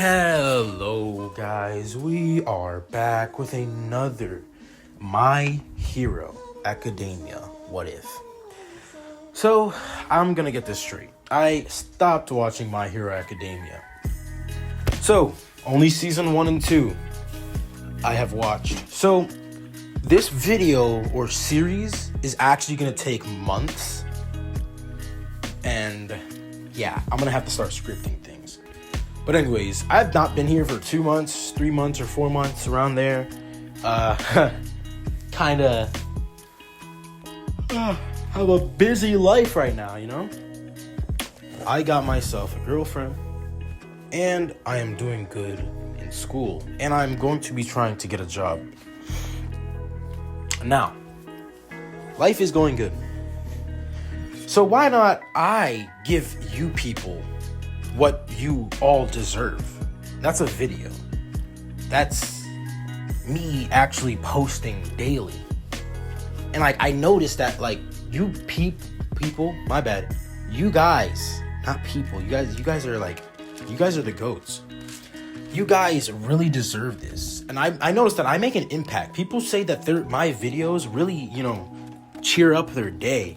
Hello guys, we are back with another My Hero Academia What If. So, I'm gonna get this straight. I stopped watching My Hero Academia. So, only season 1 and 2 I have watched. So, this video or series is actually gonna take months. And yeah, I'm gonna have to start scripting things. But anyways, I've not been here for 2 months, 3 months, or 4 months, around there. Kinda have a busy life right now, you know? I got myself a girlfriend, and I am doing good in school, and I'm going to be trying to get a job. Now, life is going good. So why not I give you people what you all deserve? That's a video. That's me actually posting daily. And I noticed that you people, my bad. You guys, not people. You guys are the goats. You guys really deserve this. And I noticed that I make an impact. People say that my videos really, cheer up their day.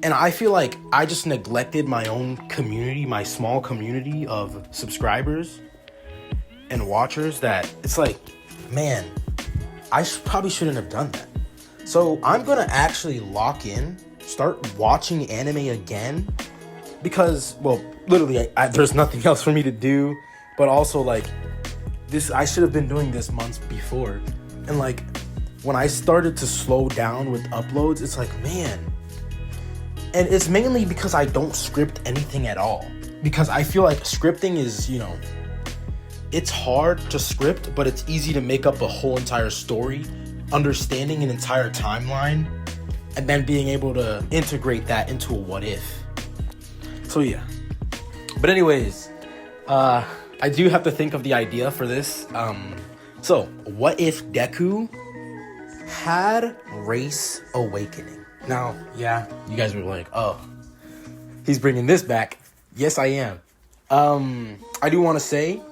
And I feel like I just neglected my own community, my small community of subscribers and watchers, that it's like, man, I probably shouldn't have done that. So I'm going to actually lock in, start watching anime again, because, well, literally, there's nothing else for me to do. But also, this, I should have been doing this months before. And, when I started to slow down with uploads, it's like, man. And it's mainly because I don't script anything at all. Because I feel like scripting is, it's hard to script, but it's easy to make up a whole entire story, understanding an entire timeline, and then being able to integrate that into a what if. So yeah. But anyways, I do have to think of the idea for this. So what if Deku had race awakening? Now, yeah, you guys were like, oh, he's bringing this back. Yes, I am. I do want to say,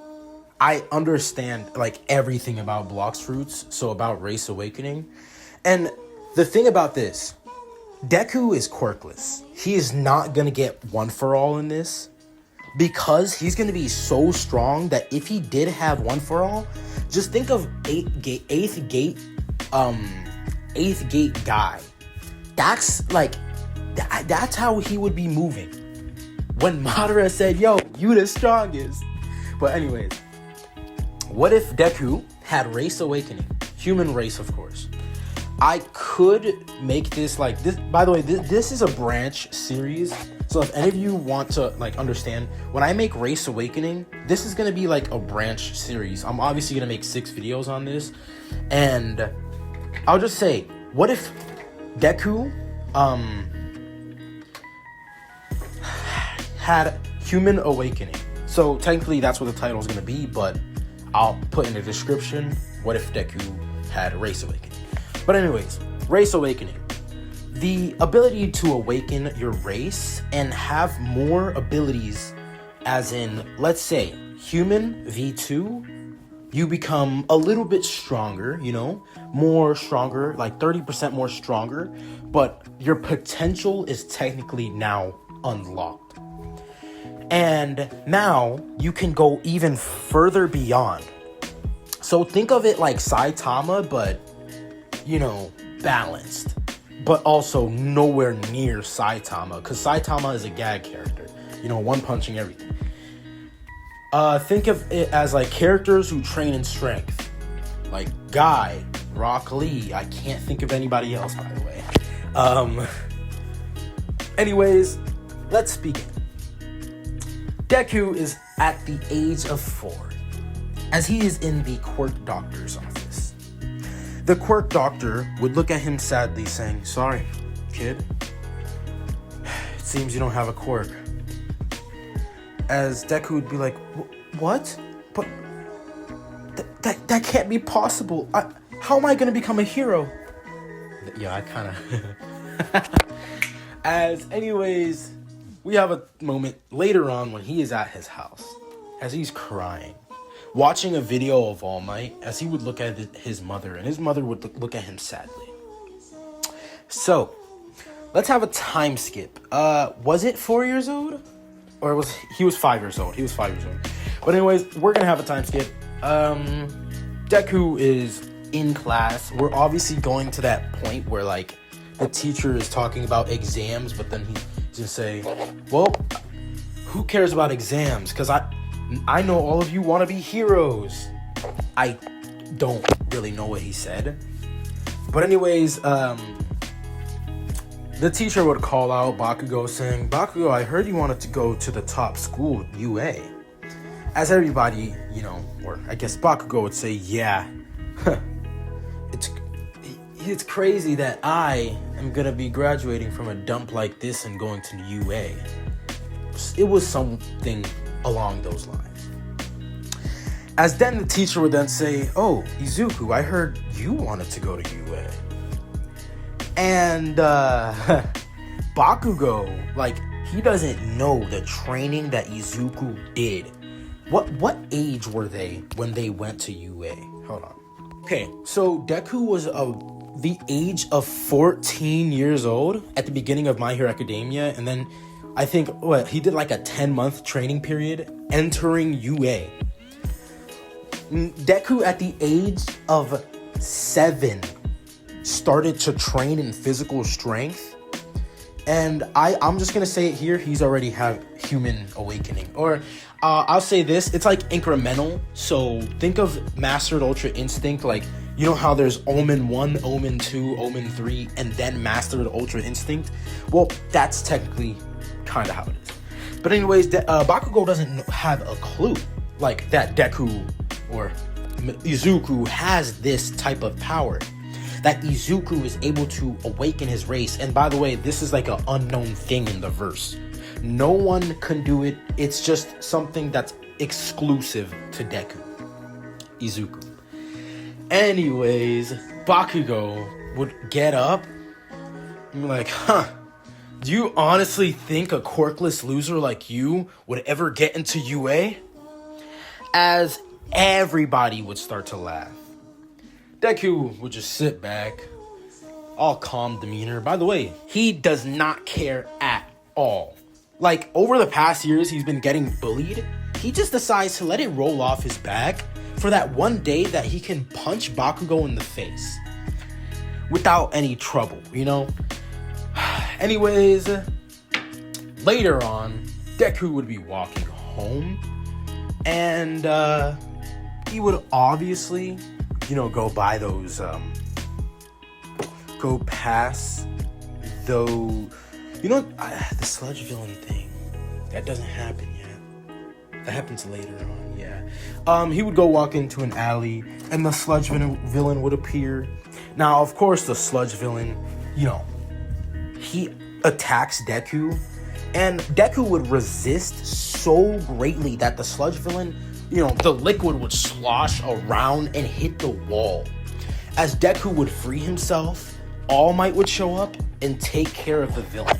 I understand, everything about Blox Fruits, so about Race Awakening. And the thing about this, Deku is quirkless. He is not going to get one for all in this, because he's going to be so strong that if he did have one for all, just think of eighth gate guy. That's how he would be moving when Madara said, yo, you the strongest. But anyways, what if Deku had Race Awakening? Human race, of course. I could make this this. By the way, this is a branch series. So if any of you want to understand, when I make Race Awakening, this is going to be a branch series. I'm obviously going to make 6 videos on this. And I'll just say, what if Deku had Human Awakening? So technically that's what the title is going to be, but I'll put in the description, what if Deku had Race Awakening? But anyways, Race Awakening. The ability to awaken your race and have more abilities, as in, let's say, Human V2, you become a little bit stronger, more stronger, 30% more stronger, but your potential is technically now unlocked. And now you can go even further beyond. So think of it like Saitama, but, balanced. But also nowhere near Saitama, because Saitama is a gag character. One-punching everything. Think of it as characters who train in strength. Like Guy, Rock Lee. I can't think of anybody else, by the way. Anyways, let's begin. Deku is at the age of 4, as he is in the Quirk Doctor's office. The Quirk Doctor would look at him sadly, saying, "Sorry, kid. It seems you don't have a quirk." As Deku would be like, "What? But that can't be possible. How am I going to become a hero?" Yeah, I kind of... Anyways, we have a moment later on when he is at his house. as he's crying, watching a video of All Might as he would look at his mother, and his mother would look at him sadly. So, let's have a time skip. Was it 4 years old? Or he was 5 years old. He was 5 years old. But anyways, we're gonna have a time skip. Deku is in class. We're obviously going to that point where, like, the teacher is talking about exams, but then he's just say, well, who cares about exams? Because I know all of you want to be heroes. I don't really know what he said. But anyways, the teacher would call out Bakugo saying, Bakugo, I heard you wanted to go to the top school, UA. As everybody, or I guess Bakugo would say, yeah. It's crazy that I am going to be graduating from a dump like this and going to UA. It was something along those lines. As then the teacher would then say, oh, Izuku, I heard you wanted to go to UA. And Bakugo, like, he doesn't know the training that Izuku did. What age were they when they went to UA? Hold on. Okay, so Deku was the age of 14 years old at the beginning of My Hero Academia, and then I think he did like a 10-month training period entering UA. Deku at the age of 7 started to train in physical strength, and I'm just gonna say it here, he's already have human awakening, or I'll say this, it's like incremental. So think of Mastered Ultra Instinct, like, you know how there's Omen 1, Omen 2, Omen 3, and then Mastered Ultra Instinct? Well, that's technically kind of how it is. But anyways, Bakugo doesn't have a clue, like, that Deku or Izuku has this type of power. That Izuku is able to awaken his race. And by the way, this is like an unknown thing in the verse. No one can do it. It's just something that's exclusive to Deku. Izuku. Anyways, Bakugo would get up and be like, do you honestly think a quirkless loser like you would ever get into UA? As everybody would start to laugh. Deku would just sit back, all calm demeanor. By the way, he does not care at all. Like, over the past years, he's been getting bullied. He just decides to let it roll off his back for that one day that he can punch Bakugo in the face without any trouble, Anyways, later on, Deku would be walking home, and he would obviously, go by those, go past those, the sludge villain thing. That doesn't happen yet. That happens later on, yeah. He would go walk into an alley, and the sludge villain would appear. Now, of course, the sludge villain, he attacks Deku, and Deku would resist so greatly that the sludge villain, the liquid would slosh around and hit the wall. As Deku would free himself, All Might would show up and take care of the villain.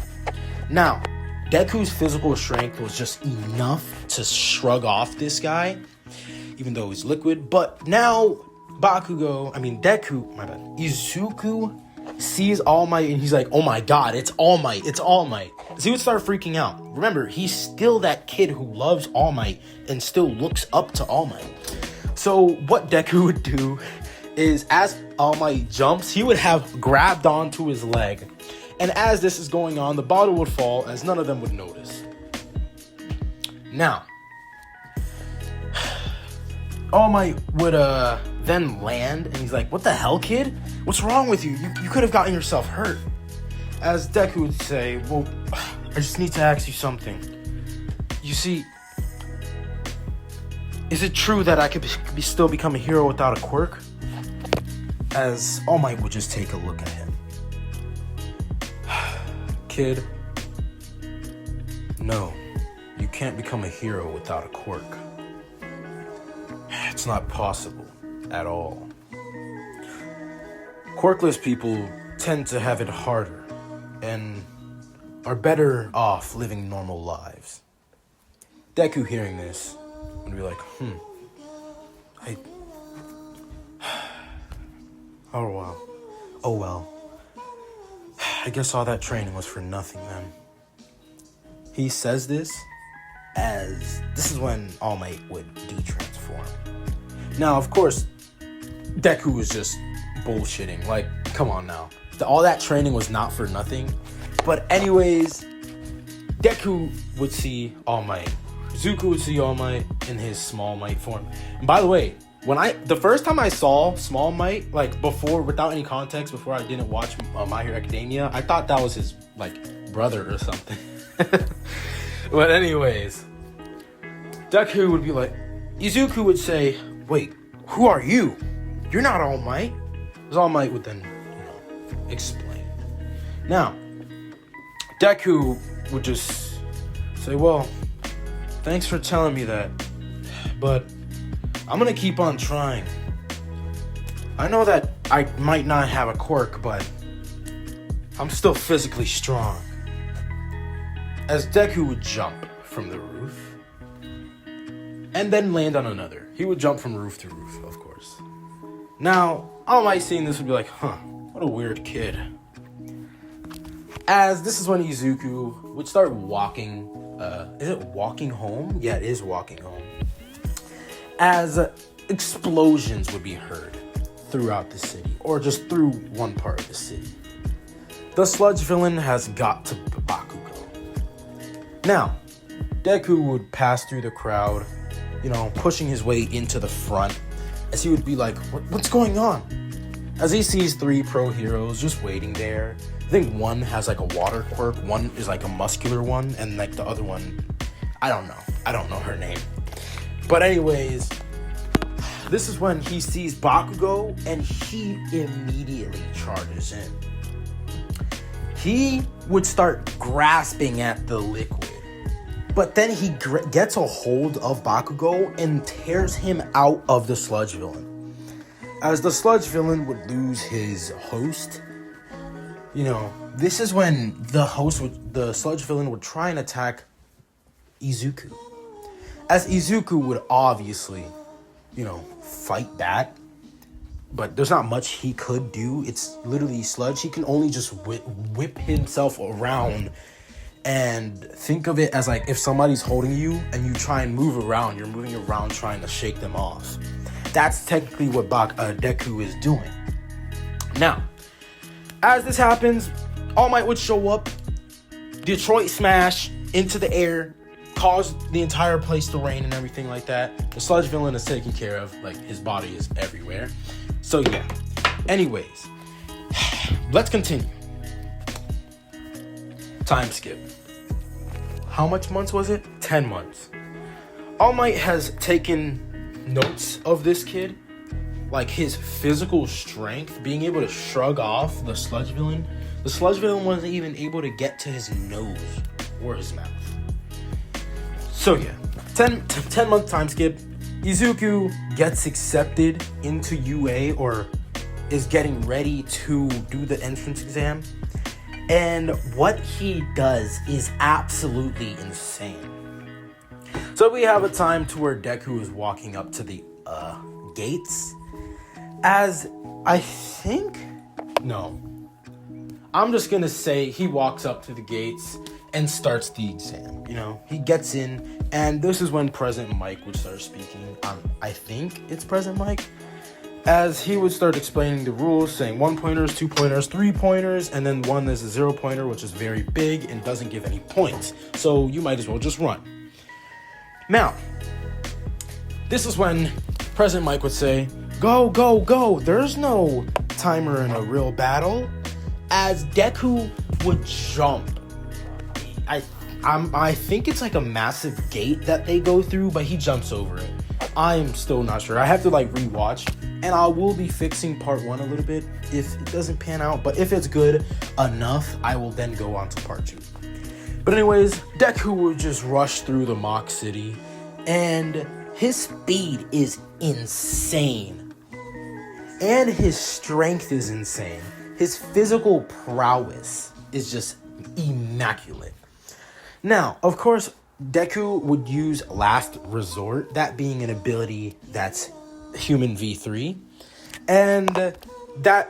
Now, Deku's physical strength was just enough to shrug off this guy, even though he's liquid. But now, Izuku sees All Might, and he's like, oh my god, it's All Might, it's All Might. So he would start freaking out. Remember, he's still that kid who loves All Might and still looks up to All Might. So what Deku would do is, as All Might jumps, he would have grabbed onto his leg. And as this is going on, the bottle would fall, as none of them would notice. Now, All Might would then land, and he's like, what the hell, kid? What's wrong with you? You could have gotten yourself hurt. As Deku would say, well, I just need to ask you something. You see, is it true that I could still become a hero without a quirk? As All Might would just take a look at him. Kid, no, you can't become a hero without a quirk. It's not possible at all. Quirkless people tend to have it harder and are better off living normal lives. Deku, hearing this, would be like, I... Oh well. I guess all that training was for nothing then. He says this as this is when All Might would de-transform. Now, of course, Deku was just bullshitting. Like, come on now. All that training was not for nothing. But anyways, Deku would see All Might. Zuko would see All Might in his Small Might form. And by the way, the first time I saw Small Might, like before, without any context, before I didn't watch My Hero Academia, I thought that was his like brother or something. But anyways, Deku would be like, Izuku would say, "Wait, who are you? You're not All Might." Because All Might would then, explain. Now, Deku would just say, "Well, thanks for telling me that, but I'm gonna keep on trying. I know that I might not have a quirk, but I'm still physically strong." As Deku would jump from the roof and then land on another. He would jump from roof to roof, of course. Now, All Might seeing this would be like, what a weird kid. As this is when Izuku would start walking. Is it walking home? Yeah, it is walking home. As explosions would be heard throughout the city, or just through one part of the city. The sludge villain has got to Bakugo. Now, Deku would pass through the crowd, pushing his way into the front, as he would be like, what's going on? As he sees 3 pro heroes just waiting there. I think one has like a water quirk, one is like a muscular one, and like the other one, I don't know her name. But anyways, this is when he sees Bakugo and he immediately charges in. He would start grasping at the liquid, but then he gets a hold of Bakugo and tears him out of the sludge villain. As the sludge villain would lose his host, this is when the sludge villain would try and attack Izuku. As Izuku would obviously, fight back, but there's not much he could do. It's literally sludge. He can only just whip himself around, and think of it as like if somebody's holding you and you try and move around, you're moving around trying to shake them off. That's technically what Deku is doing. Now, as this happens, All Might would show up, Detroit Smash into the air, cause the entire place to rain and everything like that. The sludge villain is taken care of, like his body is everywhere. So yeah. Anyways, let's continue. Time skip. How much months was it? 10 months. All Might has taken notes of this kid, like his physical strength, being able to shrug off the sludge villain. The sludge villain wasn't even able to get to his nose or his mouth. So yeah, 10 month time skip. Izuku gets accepted into UA, or is getting ready to do the entrance exam. And what he does is absolutely insane. So we have a time to where Deku is walking up to the gates. I'm just gonna say he walks up to the gates and starts the exam. He gets in, and this is when President Mike would start speaking. I think it's President Mike. As he would start explaining the rules, saying 1-pointers, 2-pointers, 3-pointers, and then one is a 0-pointer, which is very big and doesn't give any points. So you might as well just run. Now, this is when President Mike would say, "Go, go, go. There's no timer in a real battle." As Deku would jump. I think it's like a massive gate that they go through, but he jumps over it. I'm still not sure. I have to rewatch, and I will be fixing part 1 a little bit if it doesn't pan out, but if it's good enough, I will then go on to part 2. But anyways, Deku would just rush through the mock city, and his speed is insane. And his strength is insane. His physical prowess is just immaculate. Now, of course, Deku would use Last Resort, that being an ability that's human v3, and that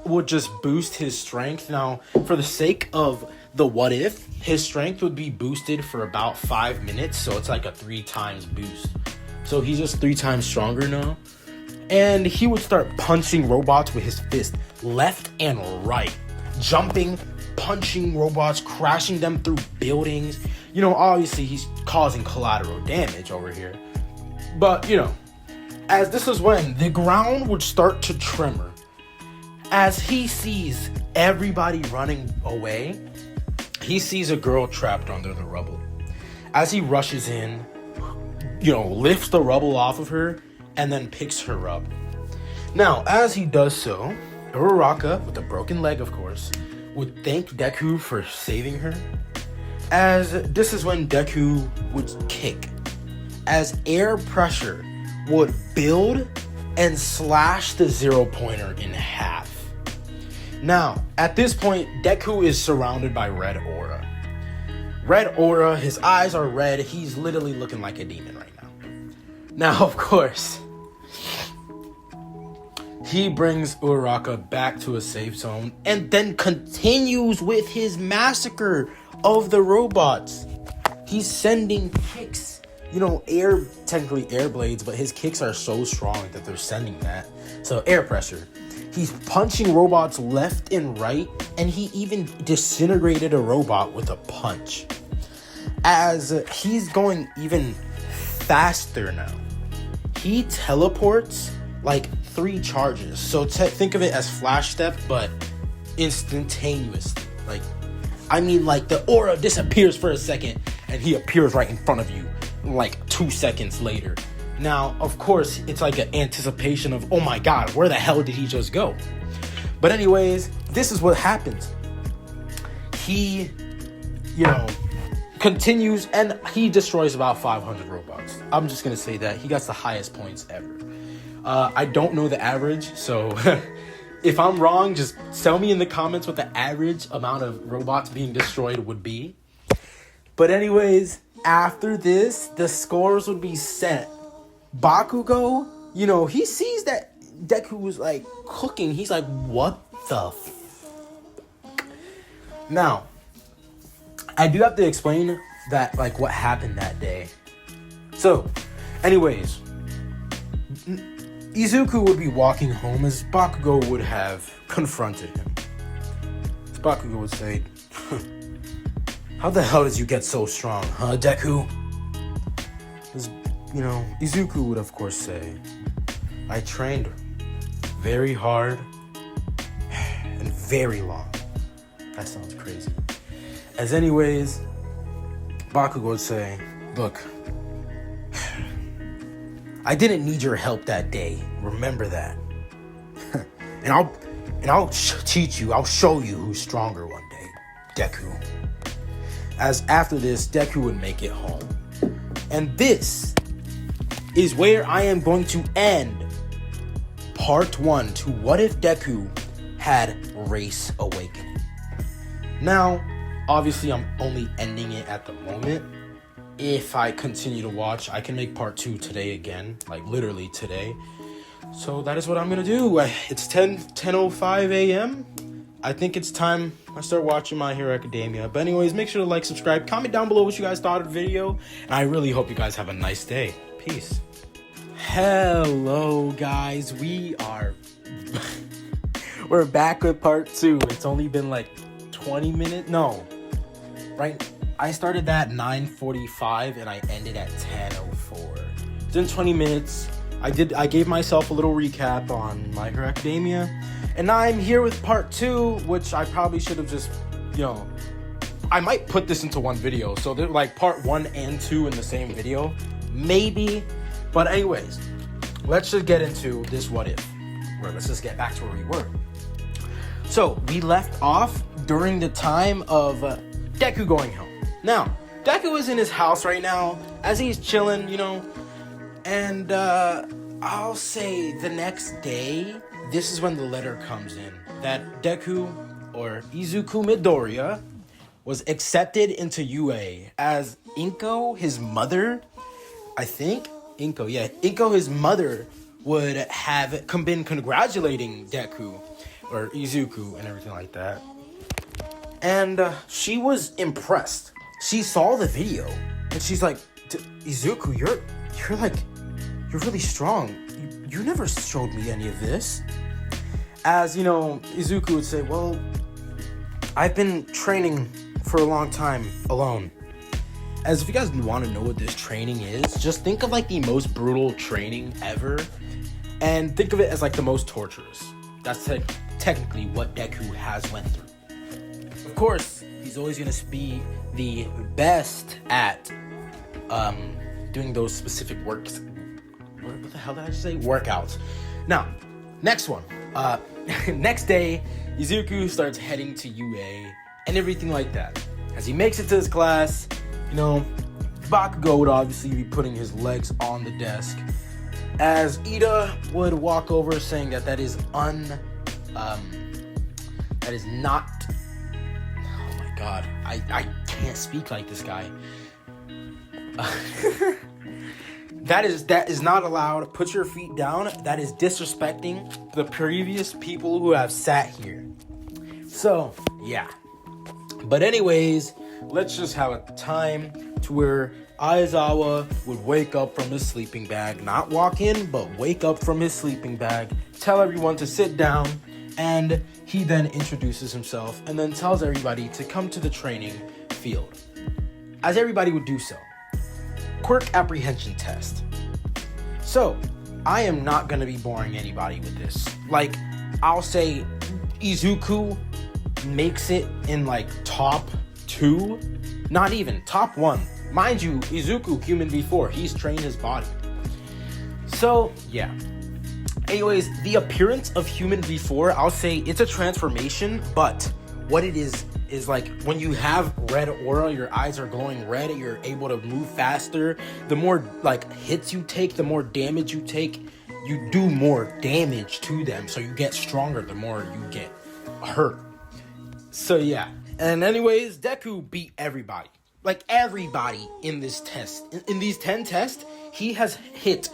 would just boost his strength. Now, for the sake of the what if, his strength would be boosted for about 5 minutes, so it's like a 3 times boost. So he's just 3 times stronger now. And he would start punching robots with his fist left and right, jumping, punching robots, crashing them through buildings. You know, obviously he's causing collateral damage over here. But, you know, as this is when the ground would start to tremor. As he sees everybody running away, he sees a girl trapped under the rubble. As he rushes in, you know, lifts the rubble off of her and then picks her up. Now, as he does so, Uraraka, with a broken leg of course, would thank Deku for saving her. As this is when Deku would kick, as air pressure would build and slash the 0-pointer in half. Now, at this point, Deku is surrounded by red aura. Red aura, his eyes are red, he's literally looking like a demon right now. Now, of course, he brings Uraraka back to a safe zone and then continues with his massacre of the robots. He's sending kicks, you know, technically air blades, but his kicks are so strong that they're sending that. So air pressure. He's punching robots left and right, and he even disintegrated a robot with a punch. As he's going even faster now, he teleports like 3 charges. So think of it as flash step, but instantaneously. Like, I mean, like the aura disappears for a second, and he appears right in front of you like 2 seconds later. Now, of course, it's like an anticipation of, oh my god, where the hell did he just go? But anyways, this is what happens. He, you know, continues and he destroys about 500 robots. I'm just going to say that. He gets the highest points ever. I don't know the average, so if I'm wrong, just tell me in the comments what the average amount of robots being destroyed would be. But anyways, after this, the scores would be set. Bakugo, you know, he sees that Deku was like cooking. He's like, what the Now, I do have to explain that, like, what happened that day. So, anyways, Izuku would be walking home as Bakugo would have confronted him. So Bakugo would say, how the hell did you get so strong, huh, Deku? You know, Izuku would of course say, I trained very hard and very long. That sounds crazy. As anyways, Bakugo would say, look, I didn't need your help that day. Remember that. and I'll teach you. I'll show you who's stronger one day, Deku. As after this, Deku would make it home. And this is where I am going to end part 1 to What If Deku Had Race Awakening. Now, obviously I'm only ending it at the moment. If I continue to watch, I can make part 2 today again, like literally today. So that is what I'm gonna do. It's 10:05 a.m. I think it's time I start watching My Hero Academia. But anyways, make sure to like, subscribe, comment down below what you guys thought of the video, and I really hope you guys have a nice day. Peace. Hello guys, we're back with part 2. It's only been like 20 minutes. No, right? I started at 9:45 and I ended at 10:04. It's been 20 minutes. I gave myself a little recap on My Hero Academia, and now I'm here with part 2, which I probably should have just, you know, I might put this into one video, so they're like part 1 and 2 in the same video, maybe. But anyways, let's just get into this what if, or let's just get back to where we were. So we left off during the time of Deku going home. Now, Deku is in his house right now as he's chilling, you know, and I'll say the next day, this is when the letter comes in that Deku, or Izuku Midoriya, was accepted into UA as Inko, his mother, I think, Inko, his mother, would have been congratulating Deku, or Izuku, and everything like that. And she was impressed. She saw the video, and she's like, Izuku, you're really strong. You never showed me any of this. As, Izuku would say, well, I've been training for a long time alone. As if you guys want to know what this training is, just think of like the most brutal training ever, and think of it as like the most torturous. That's technically what Deku has went through. Of course, he's always going to be the best at doing those specific works. What the hell did I just say? Workouts. Now, next one. Next day, Izuku starts heading to UA and everything like that. As he makes it to his class, Bakugo would obviously be putting his legs on the desk, as Ida would walk over saying that is not, oh my god, I can't speak like this guy. That is not allowed. Put your feet down. That is disrespecting the previous people who have sat here. So, yeah. But anyways, let's just have a time to where Aizawa would wake up from his sleeping bag. Not walk in, but wake up from his sleeping bag. Tell everyone to sit down. And he then introduces himself and then tells everybody to come to the training field. As everybody would do so. Quirk apprehension test. So, I am not going to be boring anybody with this. Like, I'll say Izuku makes it in like top 2, not even top 1. Mind you, Izuku, human V4, he's trained his body. So, yeah. Anyways, the appearance of human V4, I'll say it's a transformation, but what it is like when you have red aura, your eyes are glowing red, you're able to move faster. The more like hits you take, the more damage you take, you do more damage to them, so you get stronger the more you get hurt. So yeah. And anyways, Deku beat everybody. Like everybody in this test. In these 10 tests, he has hit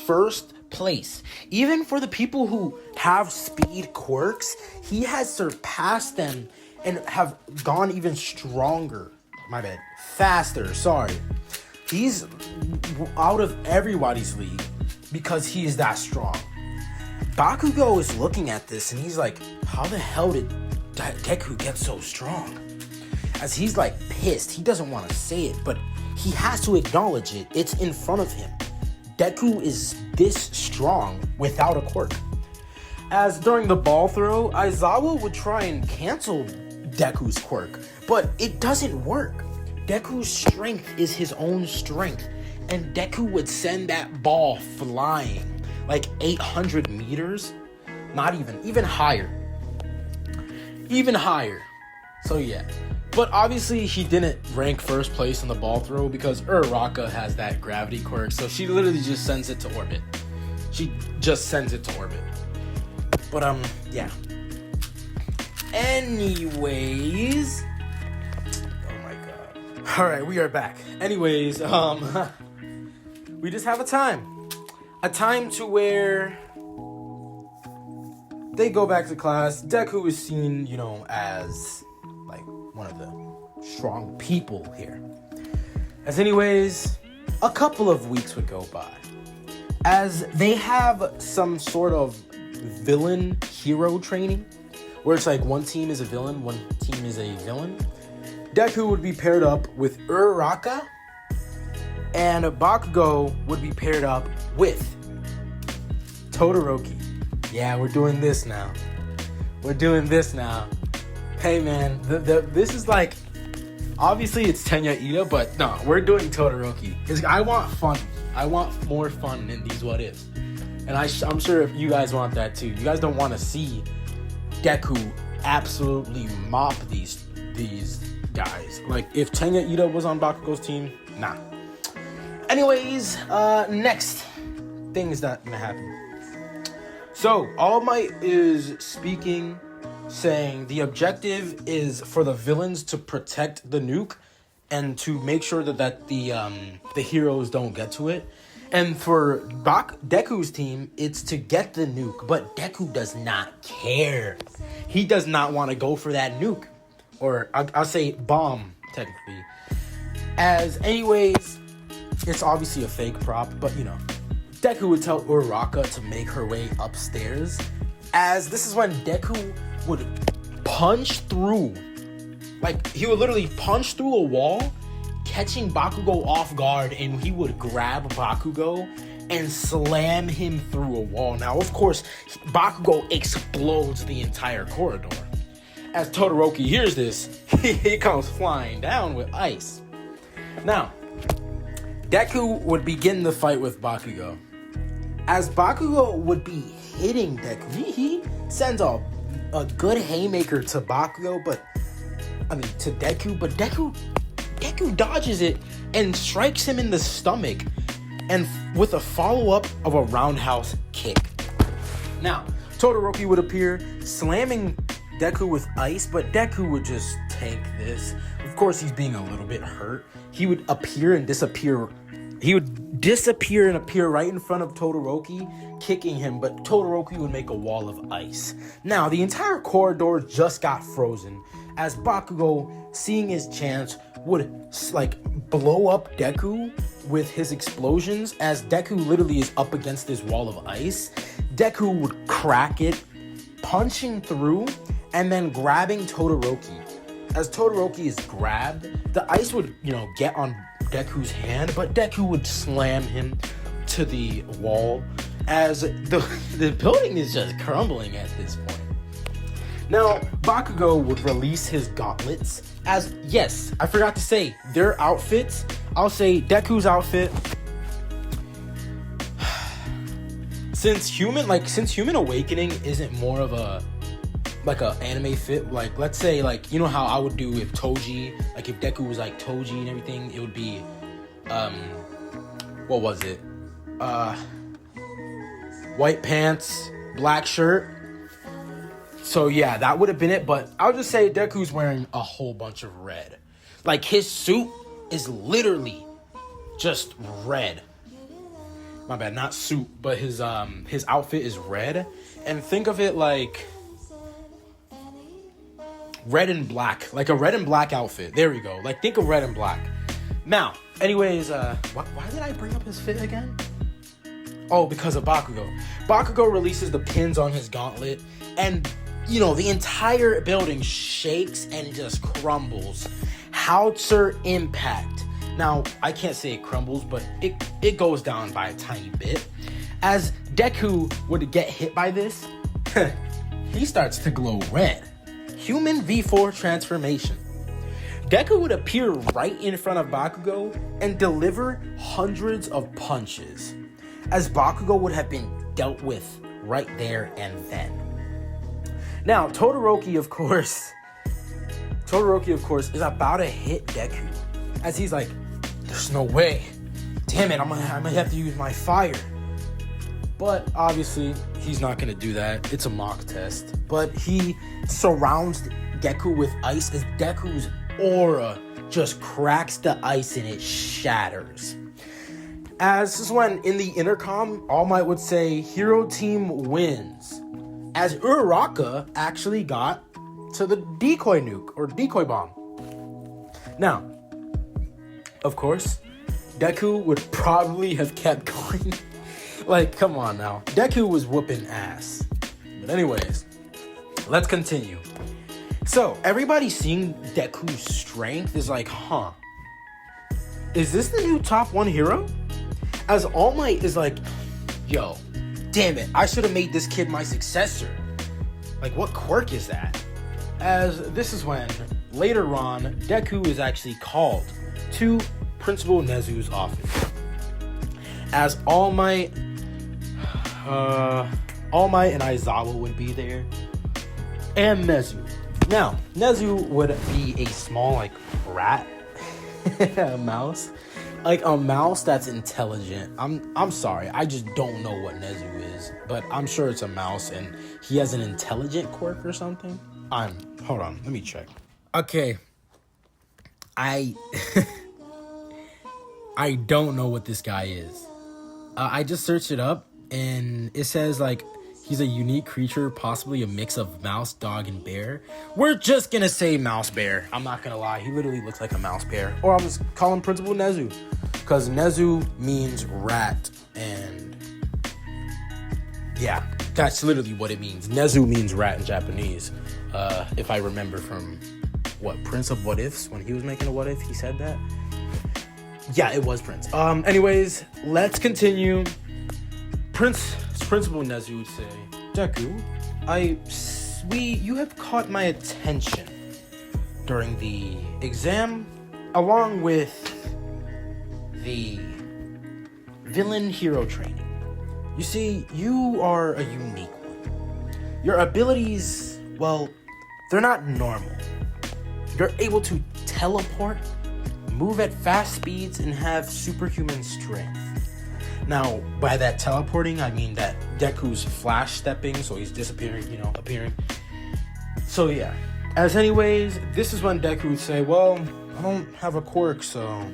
first place. Even for the people who have speed quirks, he has surpassed them and have gone even stronger. My bad. Faster, sorry. He's out of everybody's league because he is that strong. Bakugo is looking at this and he's like, how the hell did Deku get so strong? As he's like pissed. He doesn't want to say it, but he has to acknowledge it. It's in front of him. Deku is this strong without a quirk. As during the ball throw, Aizawa would try and cancel Deku's quirk, but it doesn't work. Deku's strength is his own strength, and Deku would send that ball flying like 800 meters, not even higher. Even higher. So yeah. But obviously he didn't rank first place in the ball throw because Uraraka has that gravity quirk, so she literally just sends it to orbit. She just sends it to orbit. But yeah. Anyways, oh my god. All right, we are back. Anyways, we just have a time to where they go back to class. Deku is seen, as like one of the strong people here. As anyways, a couple of weeks would go by as they have some sort of villain hero training where it's like one team is a villain, one team is a villain. Deku would be paired up with Uraraka, and Bakugo would be paired up with Todoroki. Yeah, we're doing this now. Hey man, this is like, obviously it's Tenya Ida, but no, we're doing Todoroki. Because I want fun. I want more fun in these what ifs. And I'm sure if you guys want that too. You guys don't want to see Deku absolutely mop these guys. Like if Tenya Ida was on Bakugo's team, nah. Anyways, next things that gonna happen. So All Might is speaking saying the objective is for the villains to protect the nuke and to make sure that the heroes don't get to it. And for Deku's team, it's to get the nuke, but Deku does not care. He does not want to go for that nuke, or I'll say bomb, technically. As anyways, it's obviously a fake prop, but Deku would tell Uraraka to make her way upstairs, as this is when Deku would punch through, like he would literally punch through a wall, catching Bakugo off guard, and he would grab Bakugo and slam him through a wall. Now, of course, Bakugo explodes the entire corridor. As Todoroki hears this, he comes flying down with ice. Now, Deku would begin the fight with Bakugo. As Bakugo would be hitting Deku, he sends a good haymaker to Bakugo, to Deku, but Deku dodges it and strikes him in the stomach, and with a follow-up of a roundhouse kick. Now, Todoroki would appear, slamming Deku with ice, but Deku would just tank this. Of course, he's being a little bit hurt. He would appear and disappear. He would disappear and appear right in front of Todoroki, kicking him, but Todoroki would make a wall of ice. Now, the entire corridor just got frozen, as Bakugo, seeing his chance, would blow up Deku with his explosions, as Deku literally is up against this wall of ice. Deku would crack it, punching through, and then grabbing Todoroki. As Todoroki is grabbed, the ice would, get on Deku's hand, but Deku would slam him to the wall, as the building is just crumbling at this point. Now, Bakugo would release his gauntlets, as, yes, I forgot to say, their outfits, I'll say Deku's outfit, since Human Awakening isn't more of a anime fit, let's say, how I would do if Toji, if Deku was like Toji and everything, it would be, what was it? White pants, black shirt. So yeah, that would have been it, but I'll just say Deku's wearing a whole bunch of red. His suit is literally just red. My bad, not suit, but his outfit is red. And think of it like red and black, like a red and black outfit. There we go. Think of red and black. Now, anyways, why did I bring up his fit again? Oh, because of Bakugo. Bakugo releases the pins on his gauntlet, and the entire building shakes and just crumbles. Howitzer impact. Now, I can't say it crumbles, but it goes down by a tiny bit. As Deku would get hit by this, he starts to glow red. Human V4 transformation. Deku would appear right in front of Bakugo and deliver hundreds of punches, as Bakugo would have been dealt with right there and then. Now, Todoroki, of course, is about to hit Deku, as he's like, there's no way. Damn it, I might have to use my fire. But obviously, he's not going to do that. It's a mock test. But he surrounds Deku with ice, as Deku's aura just cracks the ice and it shatters. As this is when, in the intercom, All Might would say, Hero Team wins. As Uraraka actually got to the decoy nuke, or decoy bomb. Now, of course, Deku would probably have kept going. Come on now. Deku was whooping ass. But anyways, let's continue. So, everybody seeing Deku's strength is like, huh, is this the new top 1 hero? As All Might is like, yo, damn it, I should have made this kid my successor. What quirk is that? As this is when, later on, Deku is actually called to Principal Nezu's office. As All Might and Aizawa would be there, and Nezu. Now, Nezu would be a small, rat, a mouse. A mouse that's intelligent. I'm sorry, I just don't know what Nezu is, but I'm sure it's a mouse and he has an intelligent quirk or something. Hold on, let me check. Okay. I I don't know what this guy is. I just searched it up, and it says, like, he's a unique creature, possibly a mix of mouse, dog, and bear. We're just gonna say mouse bear. I'm not gonna lie, he literally looks like a mouse bear. Or I'll just call him Principal Nezu, because Nezu means rat, and yeah, that's literally what it means. Nezu means rat in Japanese. If I remember from Prince of What Ifs, when he was making a What If, he said that. Yeah, it was Prince. Anyways, let's continue. Principal Nezu would say, Deku, you have caught my attention during the exam, along with the villain hero training. You see, you are a unique one. Your abilities, well, they're not normal. You're able to teleport, move at fast speeds, and have superhuman strength. Now, by that teleporting, I mean that Deku's flash stepping, so he's disappearing, appearing. So yeah. As anyways, this is when Deku would say, well, I don't have a quirk, so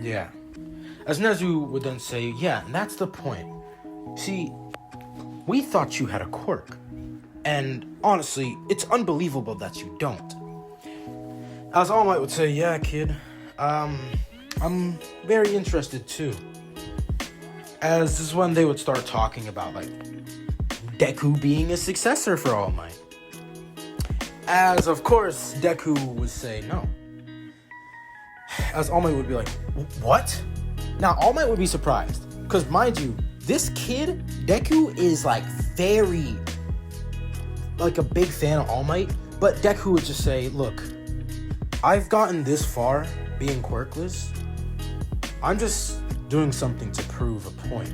yeah. As Nezu would then say, yeah, and that's the point. See, we thought you had a quirk. And honestly, it's unbelievable that you don't. As All Might would say, yeah, kid, I'm very interested too. As this is when they would start talking about, like, Deku being a successor for All Might. As, of course, Deku would say no. As All Might would be like, what? Now, All Might would be surprised. Because, mind you, this kid, Deku, is, like, very, like, a big fan of All Might. But Deku would just say, look, I've gotten this far being quirkless. I'm just doing something to prove a point.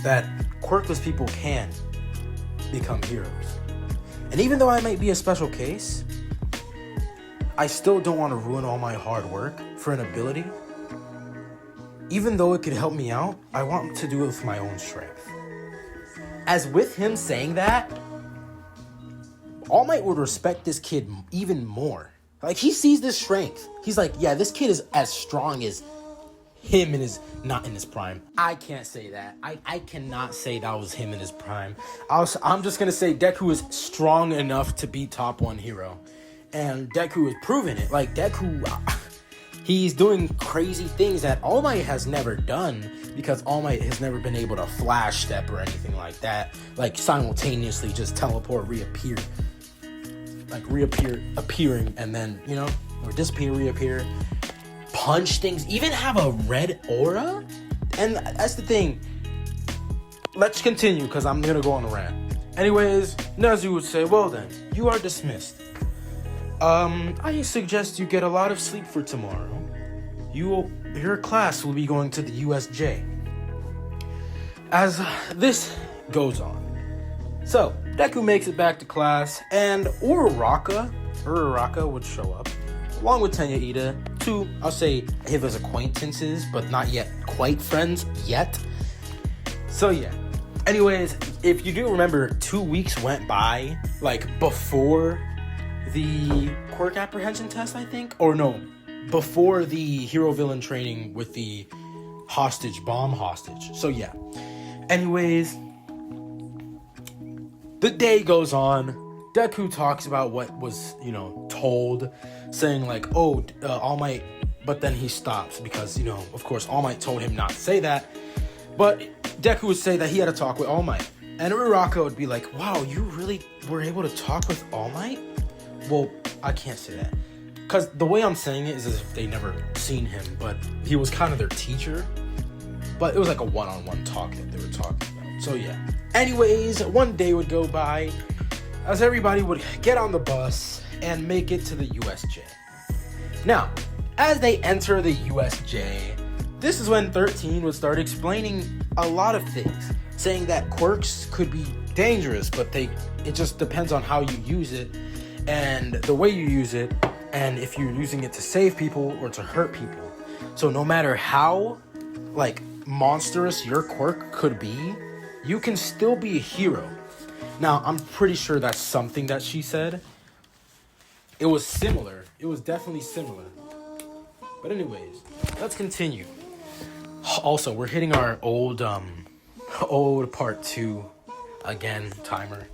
That quirkless people can become heroes. And even though I might be a special case, I still don't want to ruin all my hard work for an ability. Even though it could help me out, I want to do it with my own strength. As with him saying that, All Might would respect this kid even more. Like, he sees this strength. He's like, yeah, this kid is as strong as him in his, not in his prime. I can't say that. I cannot say that was him in his prime. I'm just gonna say Deku is strong enough to be top 1 hero. And Deku has proven it. Like, Deku, he's doing crazy things that All Might has never done, because All Might has never been able to flash step or anything like that. Like, simultaneously just teleport, reappear. Like, appearing, and then, or disappear, reappear. Punch things, even have a red aura. And that's the thing. Let's continue, because I'm gonna go on a rant. Anyways, Nezu would say, well then, you are dismissed. I suggest you get a lot of sleep for tomorrow. Your class will be going to the USJ. As this goes on. So, Deku makes it back to class, and Uraraka would show up, along with Tenya Ida, two, I'll say, his acquaintances, but not yet quite friends yet. So yeah. Anyways, if you do remember, 2 weeks went by, like, before the quirk apprehension test, I think? Or no, before the hero-villain training with the bomb hostage. So yeah. Anyways, the day goes on. Deku talks about what was, told, saying like, All Might, but then he stops because, of course, All Might told him not to say that. But Deku would say that he had a talk with All Might. And Uraraka would be like, wow, you really were able to talk with All Might? Well, I can't say that. Because the way I'm saying it is as if they never seen him, but he was kind of their teacher. But it was like a one-on-one talk that they were talking about. So yeah. Anyways, one day would go by as everybody would get on the bus and make it to the USJ. Now, as they enter the USJ, this is when 13 would start explaining a lot of things, saying that quirks could be dangerous, but it just depends on how you use it and the way you use it, and if you're using it to save people or to hurt people. So no matter how, monstrous your quirk could be, you can still be a hero. Now, I'm pretty sure that's something that she said. It was similar. It was definitely similar. But anyways, let's continue. Also, we're hitting our old part 2 again timer.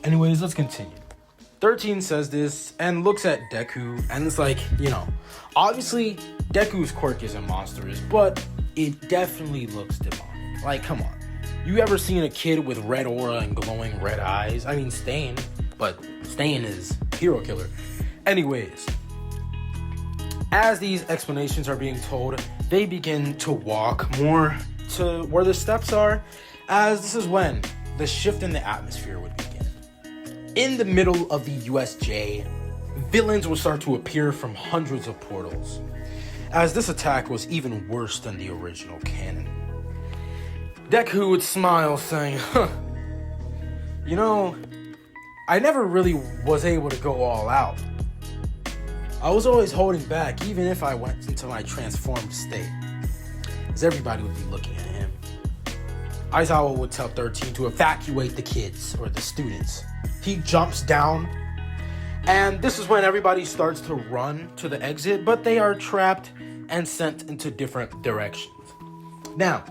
Anyways, let's continue. 13 says this and looks at Deku, and it's like, obviously Deku's quirk isn't monstrous, but it definitely looks demonic. Like, come on. You ever seen a kid with red aura and glowing red eyes? I mean, Stain, but Stain is a hero killer. Anyways, as these explanations are being told, they begin to walk more to where the steps are, as this is when the shift in the atmosphere would begin. In the middle of the USJ, villains would start to appear from hundreds of portals, as this attack was even worse than the original canon. Deku would smile, saying, I never really was able to go all out. I was always holding back, even if I went into my transformed state, as everybody would be looking at him. Aizawa would tell 13 to evacuate the kids, or the students. He jumps down, and this is when everybody starts to run to the exit, but they are trapped and sent into different directions. Now,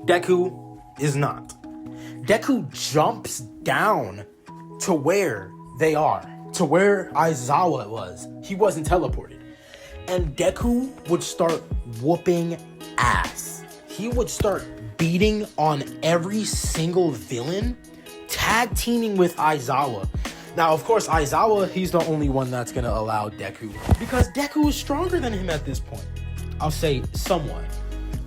Deku is not. Deku jumps down to where they are, to where Aizawa was. He wasn't teleported. And Deku would start whooping ass. He would start beating on every single villain, tag teaming with Aizawa. Now, of course, Aizawa, he's the only one that's going to allow Deku, because Deku is stronger than him at this point. I'll say somewhat.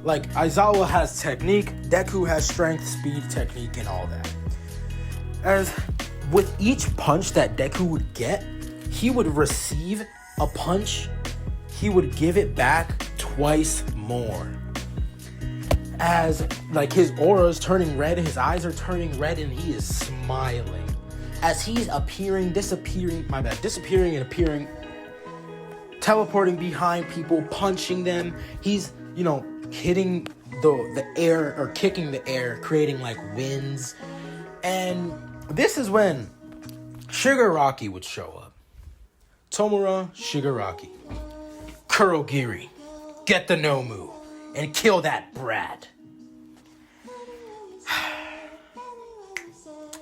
Like, Aizawa has technique, Deku has strength, speed, technique, and all that. As with each punch that Deku would get, he would receive a punch, he would give it back twice more. As, like, his aura is turning red, his eyes are turning red, and he is smiling. As he's disappearing and appearing, teleporting behind people, punching them. He's, hitting the air, or kicking the air, creating, like, winds. And this is when Shigaraki would show up. Tomura Shigaraki. Kurogiri, get the Nomu and kill that brat.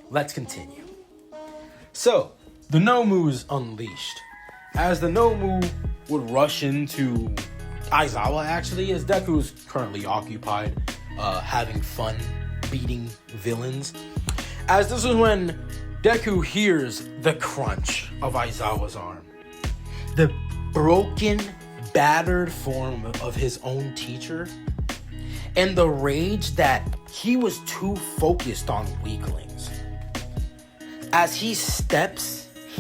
Let's continue. So, the Nomu's unleashed. As the Nomu would rush into Aizawa, actually, as Deku is currently occupied having fun beating villains. As this is when Deku hears the crunch of Aizawa's arm. The broken, battered form of his own teacher. And the rage that he was too focused on weaklings. As he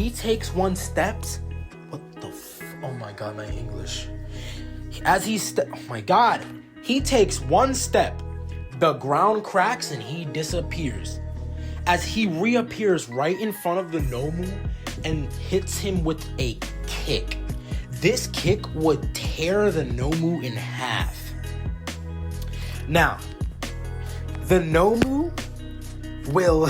takes one step. Oh my god, my English. He takes one step. The ground cracks and he disappears. As he reappears right in front of the Nomu and hits him with a kick. This kick would tear the Nomu in half. Now, the Nomu will,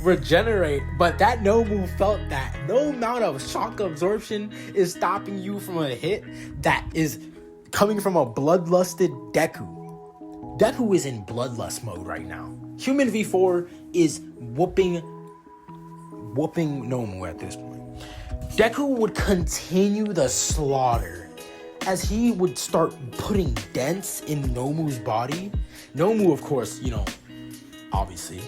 regenerate, but that Nomu felt that no amount of shock absorption is stopping you from a hit that is coming from a bloodlusted Deku. Deku is in bloodlust mode right now. Human V4 is whooping Nomu at this point. Deku would continue the slaughter as he would start putting dents in Nomu's body. Nomu, of course, obviously,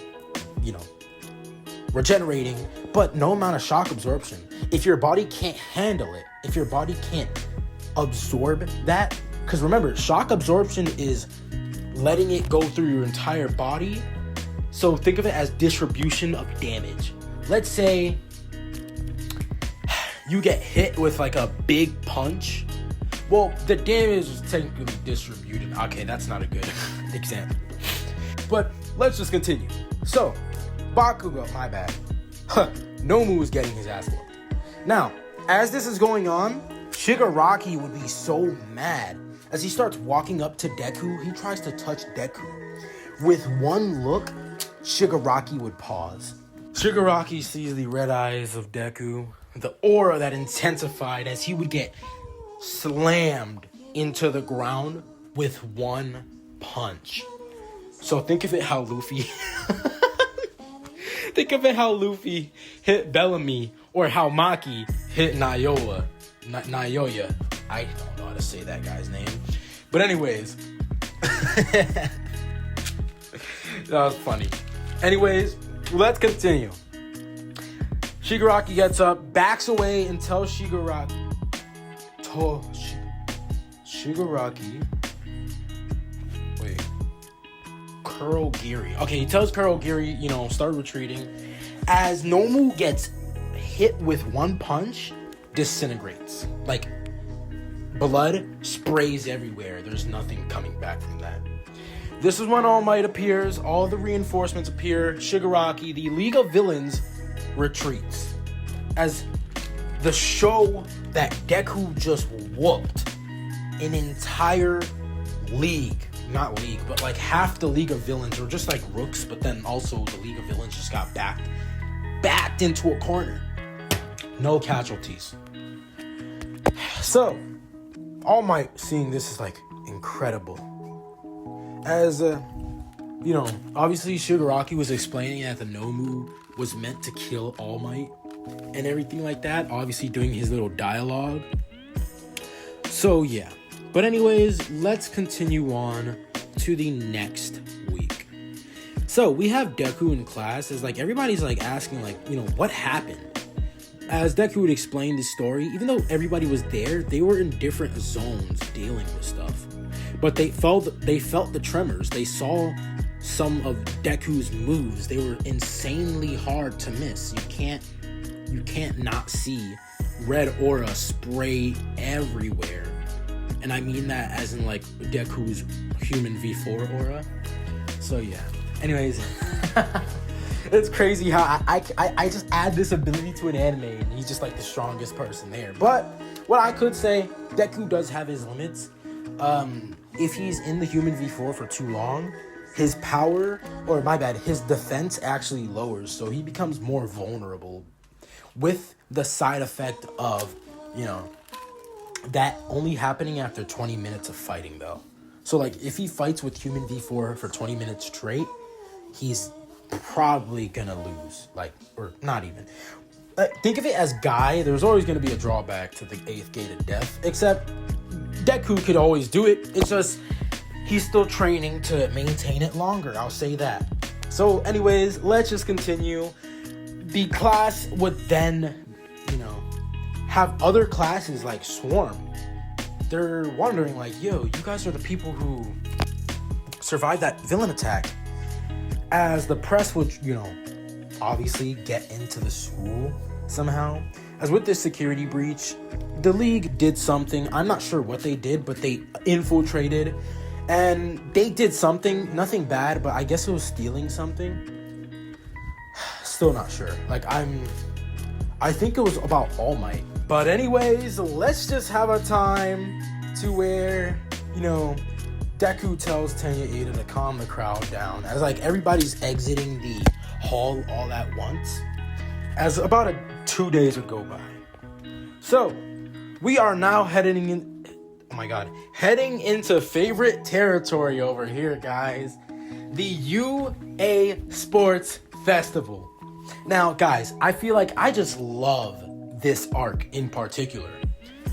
regenerating, but no amount of shock absorption. If your body can't handle it, if your body can't absorb that, because remember, shock absorption is letting it go through your entire body. So think of it as distribution of damage. Let's say you get hit with like a big punch. Well, the damage is technically distributed. Okay, that's not a good example. But let's just continue. So, Bakugo, my bad. Nomu is getting his ass whooped. Now, as this is going on, Shigaraki would be so mad. As he starts walking up to Deku, he tries to touch Deku. With one look, Shigaraki would pause. Shigaraki sees the red eyes of Deku, the aura that intensified as he would get slammed into the ground with one punch. So think of it how Luffy think of it how Luffy hit Bellamy, or how Maki hit Naoya. I don't know how to say that guy's name. But anyways, that was funny. Anyways, let's continue. Shigaraki gets up, backs away, and tells Shigaraki. Wait. Kurogiri. Okay, he tells Kurogiri, start retreating. As Nomu gets hit with one punch, disintegrates. Like, blood sprays everywhere. There's nothing coming back from that. This is when All Might appears. All the reinforcements appear. Shigaraki, the League of Villains, retreats. As the show that Deku just whooped an entire league. Not league, but like half the League of Villains were just like rooks, but then also the League of Villains just got backed into a corner. No casualties. So, All Might seeing this is like incredible. As obviously Shigaraki was explaining that the Nomu was meant to kill All Might and everything like that, obviously doing his little dialogue. So yeah. But anyways, let's continue on to the next week. So we have Deku in class as like everybody's like asking like, what happened? As Deku would explain the story, even though everybody was there, they were in different zones dealing with stuff. But they felt the tremors. They saw some of Deku's moves. They were insanely hard to miss. You can't not see red aura spray everywhere. And I mean that as in like Deku's human V4 aura. So yeah. Anyways, it's crazy how I just add this ability to an anime and he's just like the strongest person there. But what I could say, Deku does have his limits. If he's in the human V4 for too long, his power, or my bad, his defense actually lowers. So he becomes more vulnerable with the side effect of, that only happening after 20 minutes of fighting though. So like if he fights with human V4 for 20 minutes straight, he's probably gonna lose. Like, or not even. Think of it as Guy. There's always gonna be a drawback to the 8th gate of death. Except Deku could always do it. It's just he's still training to maintain it longer. I'll say that. So anyways, let's just continue. The class would then, have other classes like swarm. They're wondering like, yo, you guys are the people who survived that villain attack. As the press would, obviously get into the school somehow. As with this security breach, the League did something. I'm not sure what they did, but they infiltrated. And they did something, nothing bad, but I guess it was stealing something. Still not sure. Like, I think it was about All Might. But anyways, let's just have a time to where, Deku tells Tenya Ada to calm the crowd down. As like everybody's exiting the hall all at once. As about 2 days would go by. So, we are now heading into favorite territory over here, guys. The UA Sports Festival. Now, guys, I feel like I just love this arc in particular.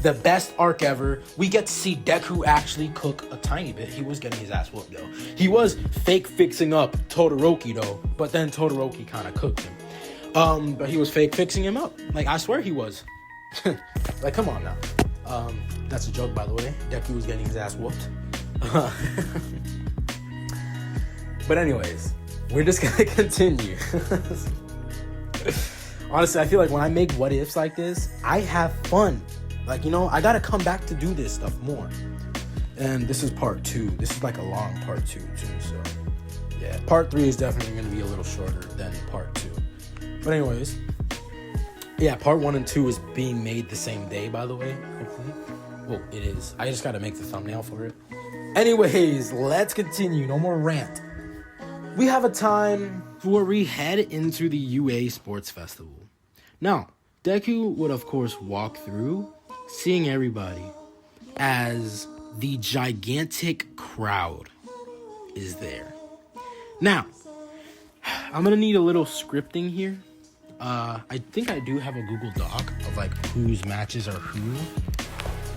The best arc ever. We get to see Deku actually cook a tiny bit. He was getting his ass whooped, though. He was fake fixing up Todoroki, though. But then Todoroki kind of cooked him. But he was fake fixing him up. Like, I swear he was. Like, come on now. That's a joke, by the way. Deku was getting his ass whooped. But anyways, we're just gonna continue. Honestly, I feel like when I make what ifs like this, I have fun. Like, I gotta come back to do this stuff more. And this is part 2. This is like a long part 2 too. So yeah, part 3 is definitely gonna be a little shorter than part 2. But anyways, yeah, part 1 and 2 is being made the same day, by the way, hopefully. Well, it is. I just gotta make the thumbnail for it. Anyways, let's continue. No more rant. We have a time where we head into the UA Sports Festival. Now, Deku would of course walk through, seeing everybody as the gigantic crowd is there. Now, I'm gonna need a little scripting here. I think I do have a Google Doc of like whose matches are who.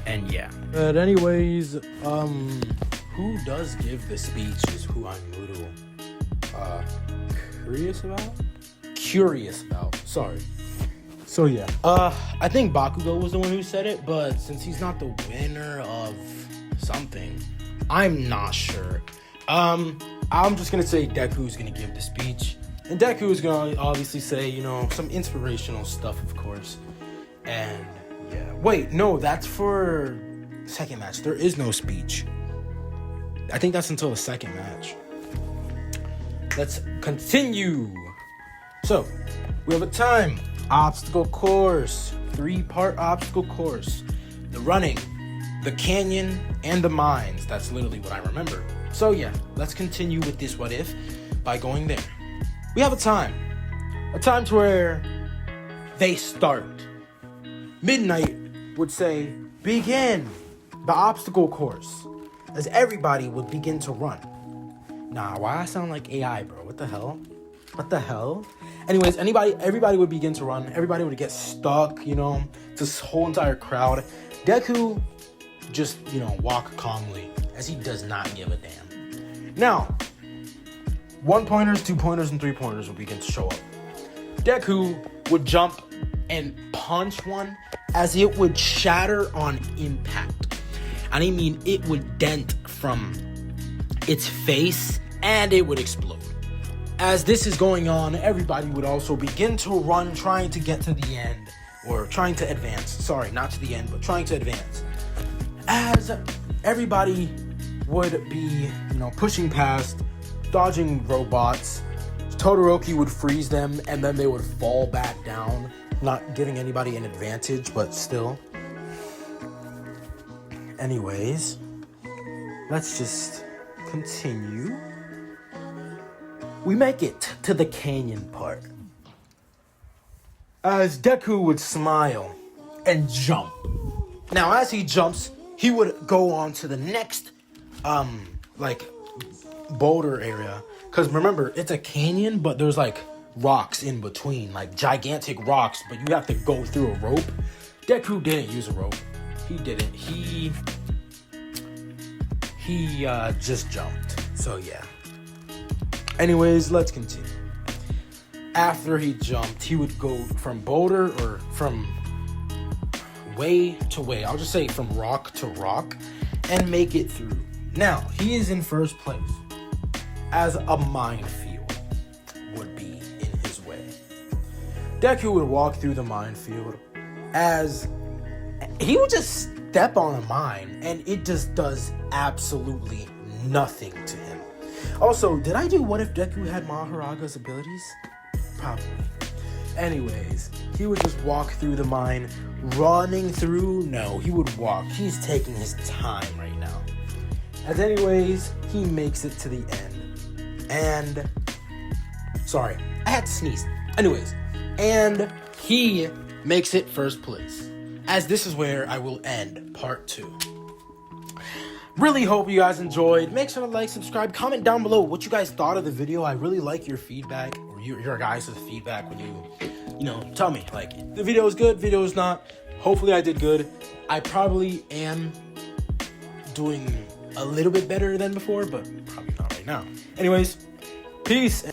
And yeah. But anyways, who does give the speech is who I'm a little curious about. Sorry. So yeah. I think Bakugo was the one who said it, but since he's not the winner of something, I'm not sure. I'm just gonna say Deku's gonna give the speech. And Deku is gonna obviously say, you know, some inspirational stuff, of course. And yeah. Wait, no, that's for second match. There is no speech. I think that's until the second match. Let's continue. So, we have a time. Obstacle course. 3-part obstacle course. The running, the canyon, and the mines. That's literally what I remember. So yeah, let's continue with this what if by going there. We have a time to where they start. Midnight would say, begin the obstacle course, as everybody would begin to run. Nah, why I sound like AI, bro? What the hell? Anyways, everybody would begin to run. Everybody would get stuck, you know, this whole entire crowd. Deku just, you know, walk calmly, as he does not give a damn. Now, 1-pointers, 2-pointers, and 3-pointers would begin to show up. Deku would jump and punch one as it would shatter on impact. I mean, it would dent from its face and it would explode. As this is going on, everybody would also begin to run, trying to get to the end, or trying to advance. Sorry, not to the end, but trying to advance. As everybody would be, you know, pushing past, dodging robots, Todoroki would freeze them, and then they would fall back down, not giving anybody an advantage, but still. Anyways, let's just continue. We make it to the canyon part. As Deku would smile and jump. Now, as he jumps, he would go on to the next, boulder area. Because remember, it's a canyon, but there's, rocks in between. Gigantic rocks, but you have to go through a rope. Deku didn't use a rope. He didn't. He just jumped. So, yeah. Anyways, let's continue. After he jumped, he would go from boulder, or from way to way. I'll just say from rock to rock, and make it through. Now, he is in first place, as a minefield would be in his way. Deku would walk through the minefield, as he would just step on a mine, and it just does absolutely nothing to him. Also, did I do what if Deku had Maharaga's abilities? Probably. Anyways, he would just walk through the mine, running through. No, he would walk. He's taking his time right now. As anyways, he makes it to the end. And, sorry, I had to sneeze. Anyways, and he makes it first place. As this is where I will end part 2. Really hope you guys enjoyed. Make sure to like, subscribe, comment down below what you guys thought of the video. I really like your feedback, or your guys' feedback when you tell me, the video is good, video is not. Hopefully I did good. I probably am doing a little bit better than before, but probably not right now. Anyways, peace.